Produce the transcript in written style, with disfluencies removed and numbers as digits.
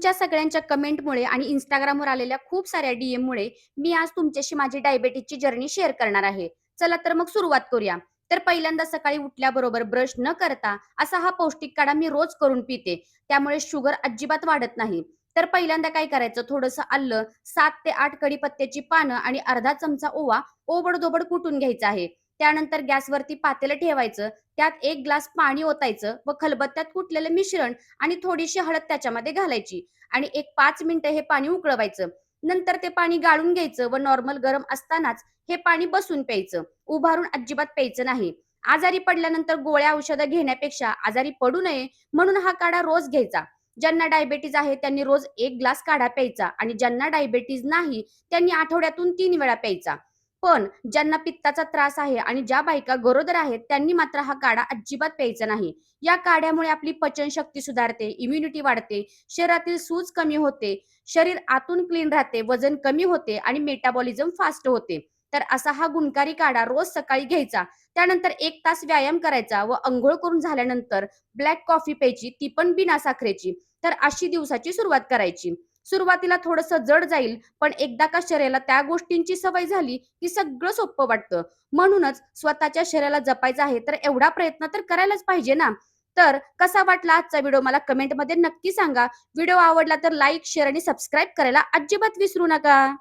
तुमच्या सगळ्यांच्या कमेंटमुळे आणि Instagramवर आलेल्या खूप साऱ्या डीएममुळे मी आज तुमच्याशी माझी डायबिटीजची जर्नी शेअर करणार आहे. चला तर मग सुरुवात करूया. तर पहिल्यांदा सकाळी उठल्याबरोबर ब्रश न करता असा हा पौष्टिक काढा मी रोज करून पिते. त्यामुळे शुगर अजिबात वाढत नाही. तर पहिल्यांदा काय करायचं, थोडंसं आलं, 7 ते 8 कढीपत्त्याची पानं आणि अर्धा चमचा ओवा ओबड-धोबड कुटून घ्यायचा आहे. त्यानंतर गॅसवरती पातेलं ठेवायचं. त्यात 1 ग्लास पाणी ओतायचं व खलबत्त्यात कुटलेलं मिश्रण आणि थोडीशी हळद त्याच्यामध्ये घालायची आणि एक 5 मिनिटं हे पाणी उकळवायचं. नंतर ते पाणी गाळून घ्यायचं व नॉर्मल गरम असतानाच हे पाणी बसून प्यायचं. उभारून अजिबात प्यायचं नाही. आजारी पडल्यानंतर गोळ्या औषधं घेण्यापेक्षा आजारी पडू नये म्हणून हा काढा रोज घ्यायचा. ज्यांना डायबिटीज आहे त्यांनी रोज 1 ग्लास काढा प्यायचा आणि ज्यांना डायबिटीज नाही त्यांनी आठवड्यातून 3 वेळा प्यायचा. पण ज्यांना पित्ताचा त्रास आहे आणि ज्या बायका गरोदर आहेत त्यांनी मात्र हा काढा अजिबात प्यायचा नाही. या काढ्यामुळे आपली पचनशक्ती सुधारते, इम्युनिटी वाढते, शरीरातील सूज कमी होते, शरीर आतून क्लीन राहते, वजन कमी होते आणि मेटाबॉलिझम फास्ट होते. तर असा हा गुणकारी काढा रोज सकाळी घ्यायचा. त्यानंतर 1 तास व्यायाम करायचा व अंघोळ करून झाल्यानंतर ब्लॅक कॉफी प्यायची, ती पण बिना साखरेची. तर अशी दिवसाची सुरुवात करायची. सुरुवातीला थोडंसं जड जाईल, पण एकदा का शरीराला त्या गोष्टींची सवय झाली, की सगळं सोपं वाटतं. म्हणूनच स्वतःच्या शरीराला जपायचं आहे, तर एवढा प्रयत्न तर करायलाच पाहिजे ना. तर कसा वाटला आजचा व्हिडिओ मला कमेंटमध्ये नक्की सांगा. व्हिडिओ आवडला तर लाईक, शेअर आणि सबस्क्राईब करायला अजिबात विसरू नका.